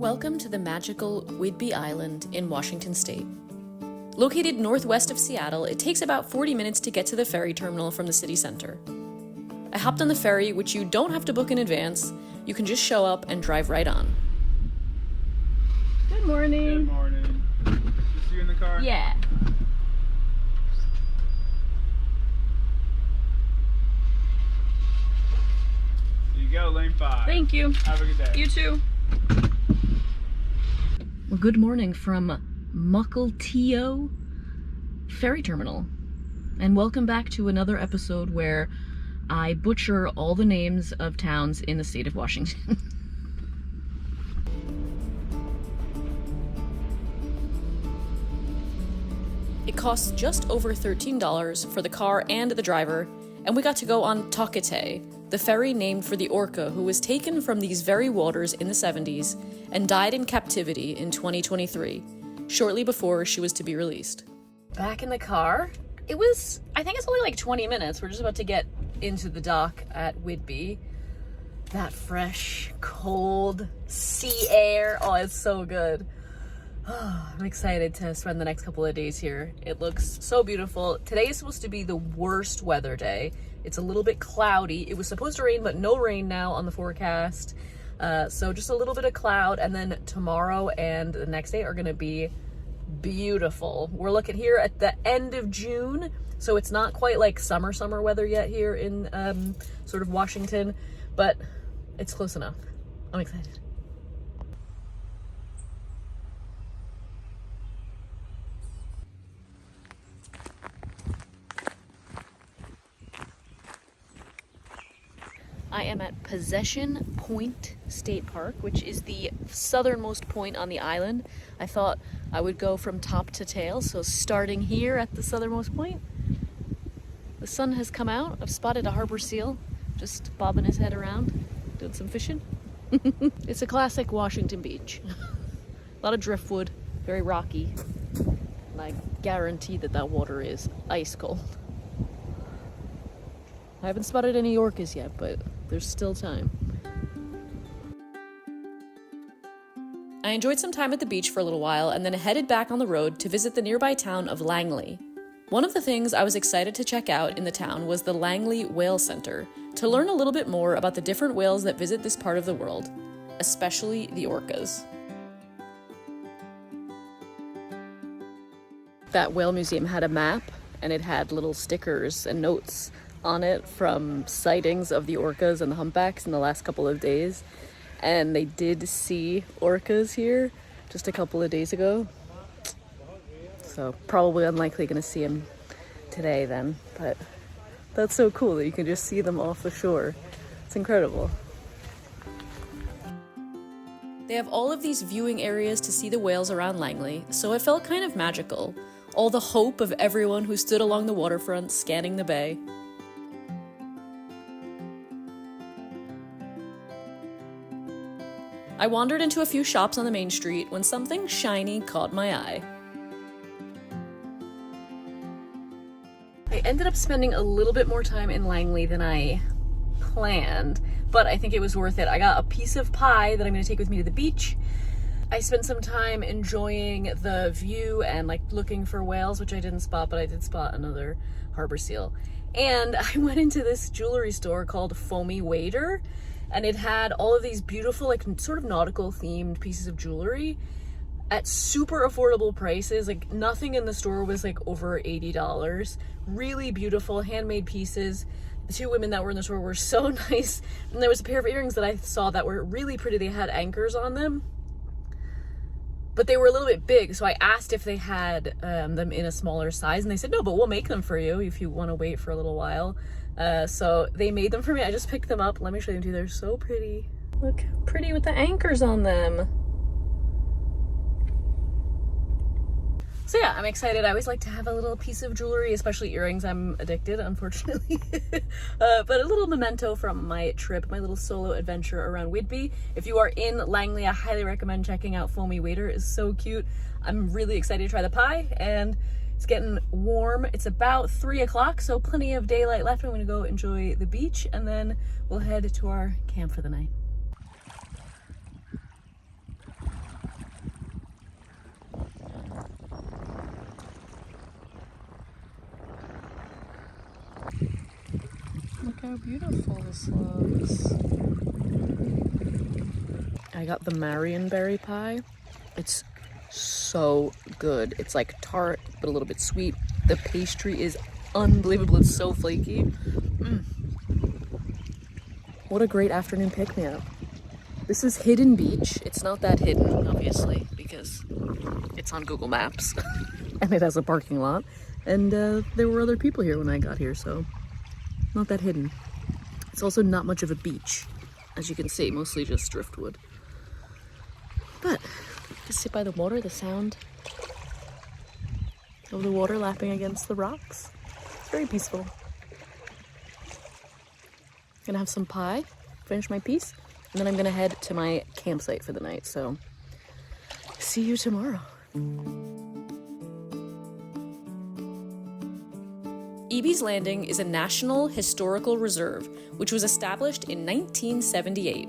Welcome to the magical Whidbey Island in Washington State. Located northwest of Seattle, it takes about 40 minutes to get to the ferry terminal from the city center. I hopped on the ferry, which you don't have to book in advance. You can just show up and drive right on. Good morning. Good morning. Just you in the car? Yeah. There you go, lane 5. Thank you. Have a good day. You too. Well, good morning from Mukilteo Ferry Terminal. And welcome back to another episode where I butcher all the names of towns in the state of Washington. It costs just over $13 for the car and the driver, and we got to go on Getaway, the ferry named for the orca who was taken from these very waters in the 70s and died in captivity in 2023, shortly before she was to be released. Back in the car, I think it's only like 20 minutes. We're just about to get into the dock at Whidbey. That fresh, cold sea air, oh, it's so good. I'm excited to spend the next couple of days here. It looks so beautiful. Today is supposed to be the worst weather day. It's a little bit cloudy. It was supposed to rain, but no rain now on the forecast. So just a little bit of cloud, and then tomorrow and the next day are gonna be beautiful. We're looking here at the end of June, so it's not quite like summer weather yet here in sort of Washington, but it's close enough. I'm excited. I am at Possession Point State Park, which is the southernmost point on the island. I thought I would go from top to tail, so starting here at the southernmost point. The sun has come out. I've spotted a harbor seal, just bobbing his head around, doing some fishing. It's a classic Washington beach. A lot of driftwood, very rocky, and I guarantee that water is ice cold. I haven't spotted any orcas yet, but there's still time. I enjoyed some time at the beach for a little while and then headed back on the road to visit the nearby town of Langley. One of the things I was excited to check out in the town was the Langley Whale Center, to learn a little bit more about the different whales that visit this part of the world, especially the orcas. That whale museum had a map, and it had little stickers and notes on it from sightings of the orcas and the humpbacks in the last couple of days. And they did see orcas here just a couple of days ago. So probably unlikely going to see them today then, but that's so cool that you can just see them off the shore. It's incredible. They have all of these viewing areas to see the whales around Langley, so it felt kind of magical. All the hope of everyone who stood along the waterfront scanning the bay. I wandered into a few shops on the main street when something shiny caught my eye. I ended up spending a little bit more time in Langley than I planned, but I think it was worth it. I got a piece of pie that I'm going to take with me to the beach. I spent some time enjoying the view and like looking for whales, which I didn't spot, but I did spot another harbor seal. And I went into this jewelry store called Foamy Wader, and it had all of these beautiful, like sort of nautical themed pieces of jewelry at super affordable prices. Like nothing in the store was like over $80. Really beautiful handmade pieces. The two women that were in the store were so nice. And there was a pair of earrings that I saw that were really pretty. They had anchors on them, but they were a little bit big. So I asked if they had them in a smaller size, and they said, no, but we'll make them for you if you want to wait for a little while. So they made them for me. I just picked them up. Let me show them to you. They're so pretty. Look, pretty with the anchors on them. So yeah, I'm excited. I always like to have a little piece of jewelry, especially earrings. I'm addicted, unfortunately. But a little memento from my trip, my little solo adventure around Whidbey. If you are in Langley, I highly recommend checking out Foamy Wader. It's so cute. I'm really excited to try the pie, and it's getting warm. It's about 3 o'clock, so plenty of daylight left. I'm gonna go enjoy the beach, and then we'll head to our camp for the night. how beautiful this looks. I got the Marionberry pie. It's so good. It's like tart, but a little bit sweet. The pastry is unbelievable. It's so flaky. What a great afternoon pick-me-up. This is Hidden Beach. It's not that hidden, obviously, because it's on Google Maps and it has a parking lot. And there were other people here when I got here, so not that hidden. It's also not much of a beach, as you can see, mostly just driftwood. But just sit by the water, the sound of the water lapping against the rocks. It's very peaceful. Gonna have some pie, finish my piece, and then I'm gonna head to my campsite for the night. So see you tomorrow. Ebey's Landing is a National Historical Reserve, which was established in 1978.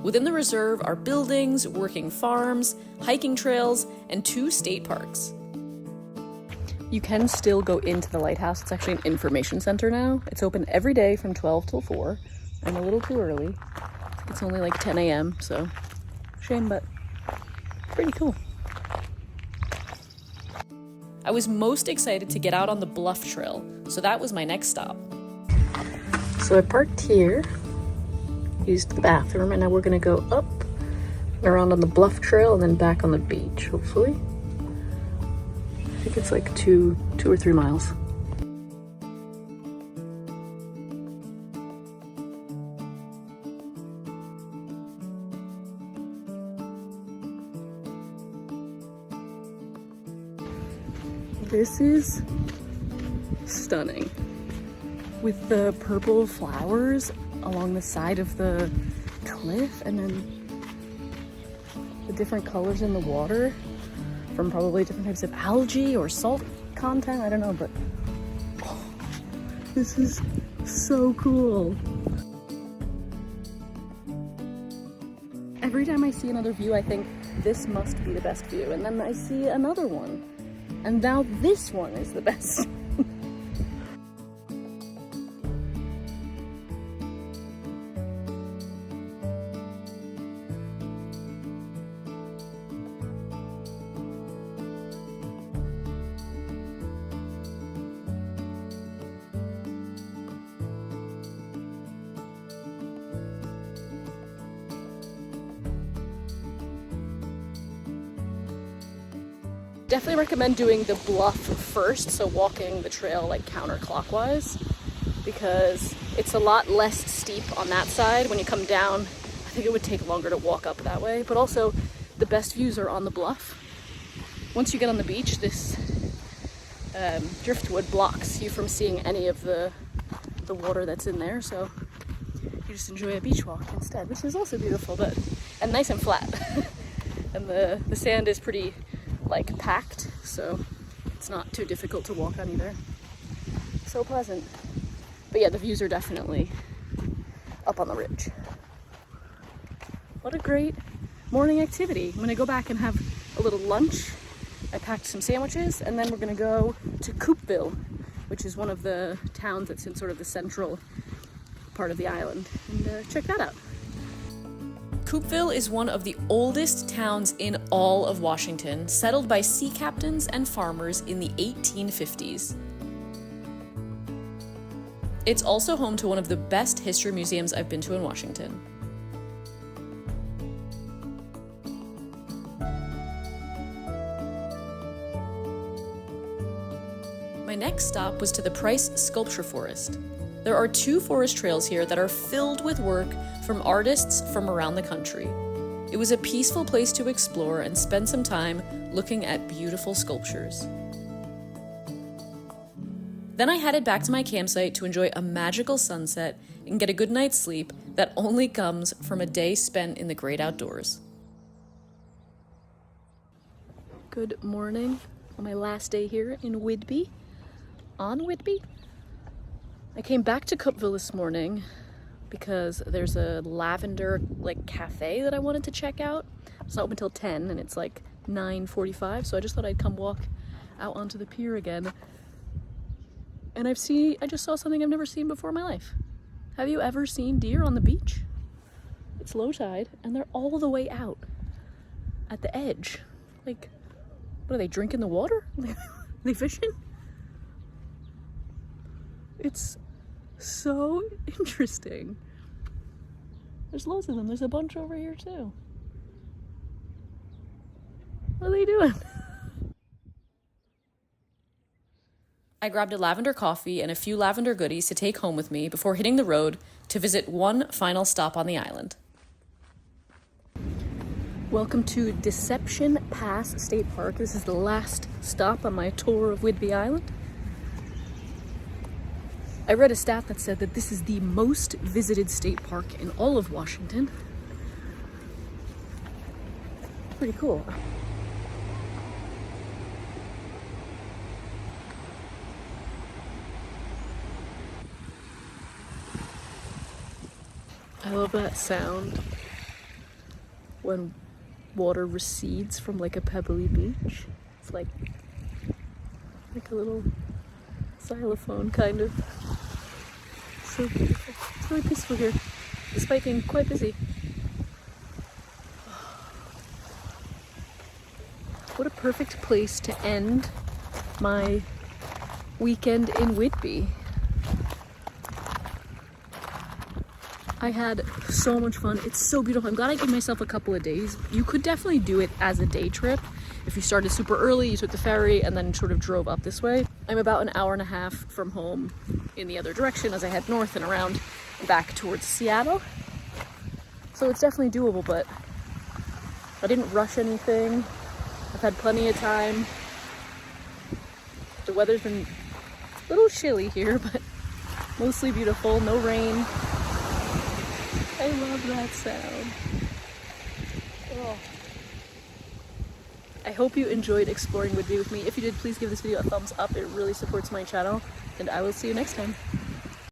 Within the reserve are buildings, working farms, hiking trails, and 2 state parks. You can still go into the lighthouse. It's actually an information center now. It's open every day from 12 till 4. I'm a little too early. I think it's only like 10 a.m., so shame, but pretty cool. I was most excited to get out on the Bluff Trail, so that was my next stop. So I parked here, used the bathroom, and now we're gonna go up and around on the Bluff Trail and then back on the beach, hopefully. I think it's like 2 or 3 miles. This is stunning. With the purple flowers along the side of the cliff, and then the different colors in the water from probably different types of algae or salt content, I don't know, but oh, this is so cool. Every time I see another view, I think this must be the best view, and then I see another one, and now this one is the best. Definitely recommend doing the bluff first, so walking the trail like counterclockwise, because it's a lot less steep on that side. When you come down, I think it would take longer to walk up that way, but also the best views are on the bluff. Once you get on the beach, this driftwood blocks you from seeing any of the water that's in there, so you just enjoy a beach walk instead, which is also beautiful, but and nice and flat. And the sand is pretty like packed, so it's not too difficult to walk on either. So pleasant. But yeah, the views are definitely up on the ridge. What a great morning activity. I'm gonna go back and have a little lunch. I packed some sandwiches, and then we're gonna go to Coupeville, which is one of the towns that's in sort of the central part of the island, and check that out. Coupeville is one of the oldest towns in all of Washington, settled by sea captains and farmers in the 1850s. It's also home to one of the best history museums I've been to in Washington. My next stop was to the Price Sculpture Forest. There are 2 forest trails here that are filled with work from artists from around the country. It was a peaceful place to explore and spend some time looking at beautiful sculptures. Then I headed back to my campsite to enjoy a magical sunset and get a good night's sleep that only comes from a day spent in the great outdoors. Good morning on my last day here in Whidbey. On Whidbey? I came back to Coupeville this morning because there's a lavender like cafe that I wanted to check out. It's not open until 10 and it's like 9:45, so I just thought I'd come walk out onto the pier again. And I just saw something I've never seen before in my life. Have you ever seen deer on the beach? It's low tide and they're all the way out at the edge. Like, what are they, drinking the water? Are they fishing? It's so interesting. There's loads of them. There's a bunch over here too. What are they doing? I grabbed a lavender coffee and a few lavender goodies to take home with me before hitting the road to visit one final stop on the island. Welcome to Deception Pass State Park. This is the last stop on my tour of Whidbey Island. I read a stat that said that this is the most visited state park in all of Washington. Pretty cool. I love that sound when water recedes from like a pebbly beach. It's like a little xylophone kind of. So beautiful. It's really peaceful here, despite being quite busy. What a perfect place to end my weekend in Whidbey. I had so much fun. It's so beautiful. I'm glad I gave myself a couple of days. You could definitely do it as a day trip. If you started super early, you took the ferry and then sort of drove up this way. I'm about an hour and a half from home in the other direction as I head north and around and back towards Seattle. So it's definitely doable, but I didn't rush anything. I've had plenty of time. The weather's been a little chilly here, but mostly beautiful, no rain. I love that sound. Oh. I hope you enjoyed exploring Whidbey with me. If you did, please give this video a thumbs up. It really supports my channel, and I will see you next time.